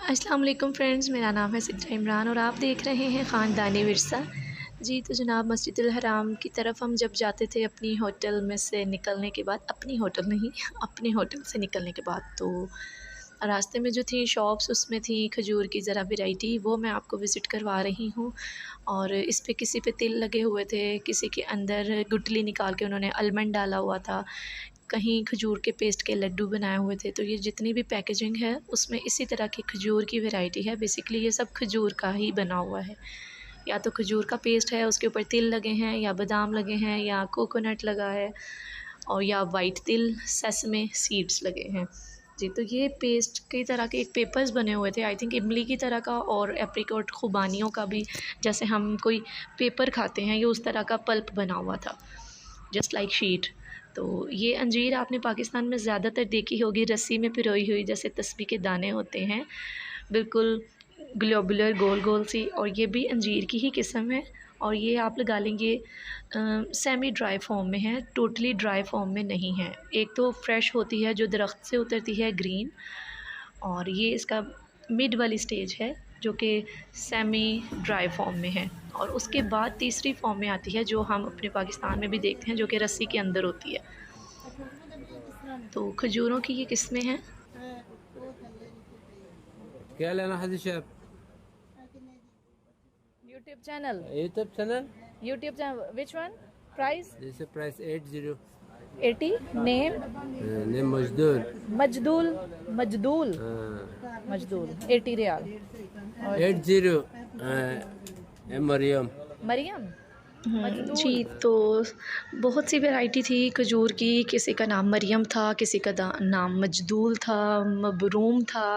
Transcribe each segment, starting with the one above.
अस्सलाम वालेकुम फ्रेंड्स, मेरा नाम है सिद्रा इमरान और आप देख रहे हैं ख़ानदानी विरसा। जी तो जनाब, मस्जिदुल हराम की तरफ हम जब जाते थे अपनी होटल में से निकलने के बाद, अपनी होटल नहीं अपने होटल से निकलने के बाद, तो रास्ते में जो थी शॉप्स उसमें थी खजूर की ज़रा वैरायटी, वो मैं आपको विज़िट करवा रही हूँ। और इस पे किसी पे तिल लगे हुए थे, किसी के अंदर गुठली निकाल के उन्होंने आलमंड डाला हुआ था, कहीं खजूर के पेस्ट के लड्डू बनाए हुए थे। तो ये जितनी भी पैकेजिंग है उसमें इसी तरह की खजूर की वैरायटी है। बेसिकली ये सब खजूर का ही बना हुआ है, या तो खजूर का पेस्ट है, उसके ऊपर तिल लगे हैं, या बादाम लगे हैं, या कोकोनट लगा है, और या वाइट तिल सेसमे सीड्स लगे हैं। जी तो ये पेस्ट कई तरह के एक पेपर्स बने हुए थे, आई थिंक इमली की तरह का और एप्रिकॉट खुबानियों का भी, जैसे हम कोई पेपर खाते हैं, ये उस तरह का पल्प बना हुआ था, जस्ट लाइक शीट। तो ये अंजीर आपने पाकिस्तान में ज़्यादातर देखी होगी, रस्सी में पिरोई हुई, जैसे तस्बीह के दाने होते हैं, बिल्कुल ग्लोबुलर गोल गोल सी। और ये भी अंजीर की ही किस्म है, और ये आप लगा लेंगे सेमी ड्राई फॉर्म में है, टोटली ड्राई फॉर्म में नहीं है। एक तो फ्रेश होती है जो दरख्त से उतरती है ग्रीन, और ये इसका मिड वाली स्टेज है जो कि सेमी ड्राई फॉर्म में है, और उसके बाद तीसरी फॉर्म में आती है जो हम अपने पाकिस्तान में भी देखते हैं, जो कि रस्सी के अंदर होती है। तो खजूरों की ये किस्में हैं। क्या लेना है chef? YouTube channel. YouTube channel. YouTube channel. Which one? Price? जैसे प्राइस 80 80. Name? नेम मजदूर। Majdul. Majdul. Majdul. 80 रियाल. और 80 मरियम। मरियम. जी तो बहुत सी वैरायटी थी खजूर की, किसी का नाम मरियम था, किसी का नाम मजदूल था, मबरूम था,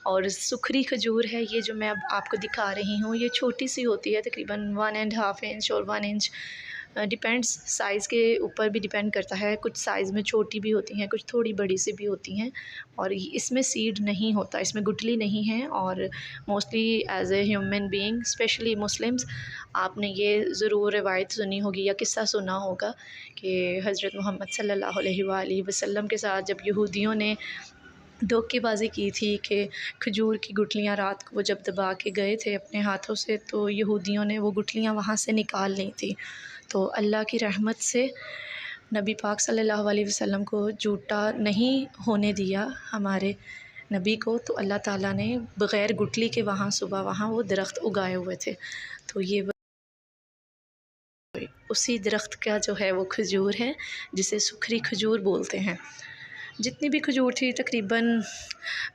और सुखरी खजूर है ये जो मैं अब आपको दिखा रही हूँ। ये छोटी सी होती है, तकरीबन 1.5 इंच और 1 इंच, डिपेंड्स साइज़ के ऊपर भी डिपेंड करता है। कुछ साइज़ में छोटी भी होती हैं, कुछ थोड़ी बड़ी सी भी होती हैं, और इसमें सीड नहीं होता, इसमें गुठली नहीं है। और mostly as a human being, specially Muslims, आपने ये ज़रूर रिवायत सुनी होगी या किस्सा सुना होगा कि हज़रत मोहम्मद सल्लल्लाहु अलैहि वसल्लम के साथ जब यहूदियों ने धोखेबाजी की थी कि खजूर की गुठलियाँ रात को वो जब दबा के गए थे अपने हाथों से, तो यहूदियों ने वो गुठलियाँ वहाँ से निकाल ली थी। तो अल्लाह की रहमत से नबी पाक सल्लल्लाहु अलैहि वसल्लम को झूठा नहीं होने दिया हमारे नबी को, तो अल्लाह ताला ने बग़ैर गुठली के वहाँ सुबह वहाँ वो दरख्त उगाए हुए थे। तो ये उसी दरख्त का जो है वो खजूर है, जिसे सुखरी खजूर बोलते हैं। जितनी भी खजूर थी तकरीबन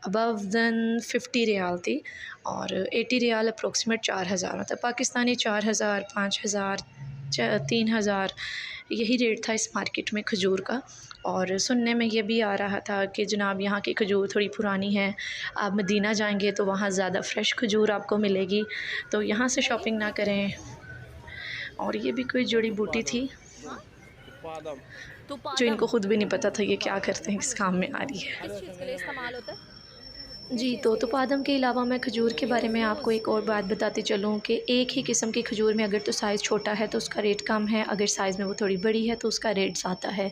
अबव दैन 50 रियाल थी, और 80 रियाल अप्रोक्सीमेट 4000, मतलब पाकिस्तानी 4000, 5000, 3000, यही रेट था इस मार्केट में खजूर का। और सुनने में ये भी आ रहा था कि जनाब यहाँ की खजूर थोड़ी पुरानी है, आप मदीना जाएंगे तो वहाँ ज़्यादा फ्रेश खजूर आपको मिलेगी, तो यहाँ से शॉपिंग ना करें। और ये भी कोई जड़ी बूटी थी जो इनको ख़ुद भी नहीं पता था ये क्या करते हैं, किस काम में आ रही है। किस चीज़ के लिए इस्तेमाल होता है? जी तो तुपादम के अलावा मैं खजूर के बारे में आपको एक और बात बताती चलूँ कि एक ही किस्म की खजूर में अगर तो साइज़ छोटा है तो उसका रेट कम है, अगर साइज़ में वो थोड़ी बड़ी है तो उसका रेट ज़्यादा है।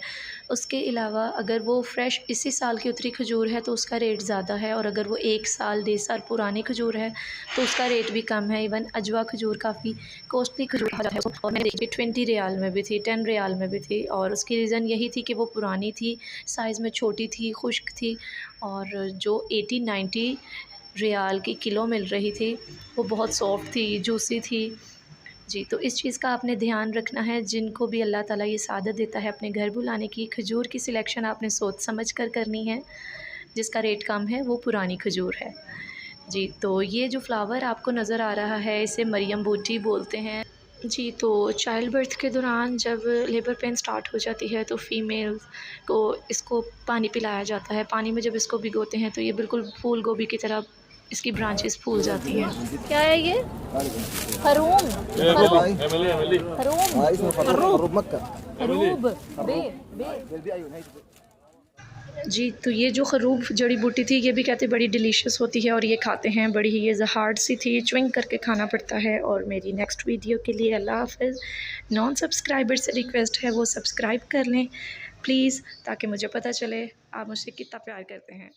उसके अलावा अगर वो फ्रेश इसी साल की उतरी खजूर है तो उसका रेट ज़्यादा है, और अगर वो 1 साल 1.5 साल पुरानी खजूर है तो उसका रेट भी कम है। इवन अजवा खजूर काफ़ी कॉस्टली खजूर है, और मैंने देखी 20 रियाल में भी थी, 10 रियाल में भी थी, और उसकी रीज़न यही थी कि वो पुरानी थी, साइज़ में छोटी थी, खुश्क थी, और जो 80-90 रियाल की किलो मिल रही थी वो बहुत सॉफ्ट थी, जूसी थी। जी तो इस चीज़ का आपने ध्यान रखना है, जिनको भी अल्लाह ताला ये सादत देता है अपने घर बुलाने की, खजूर की सिलेक्शन आपने सोच समझ कर करनी है। जिसका रेट कम है वो पुरानी खजूर है। जी तो ये जो फ्लावर आपको नज़र आ रहा है इसे मरियम बूटी बोलते हैं। जी तो चाइल्ड बर्थ के दौरान जब लेबर पेन स्टार्ट हो जाती है तो फ़ीमेल को इसको पानी पिलाया जाता है। पानी में जब इसको भिगोते हैं तो ये बिल्कुल फूल गोभी की तरह इसकी ब्रांचेस फूल जाती हैं। क्या है ये? हरूम. हरूम. हरूम. हरूब. बे. बे. जी तो ये जो खरूब जड़ी बूटी थी ये भी कहते बड़ी डिलीशियस होती है, और ये खाते हैं बड़ी ही, ये हार्ड सी थी, च्विंग करके खाना पड़ता है। और मेरी नेक्स्ट वीडियो के लिए अल्लाह हाफ़िज़। नॉन सब्सक्राइबर से रिक्वेस्ट है वो सब्सक्राइब कर लें प्लीज़, ताकि मुझे पता चले आप मुझसे कितना प्यार करते हैं।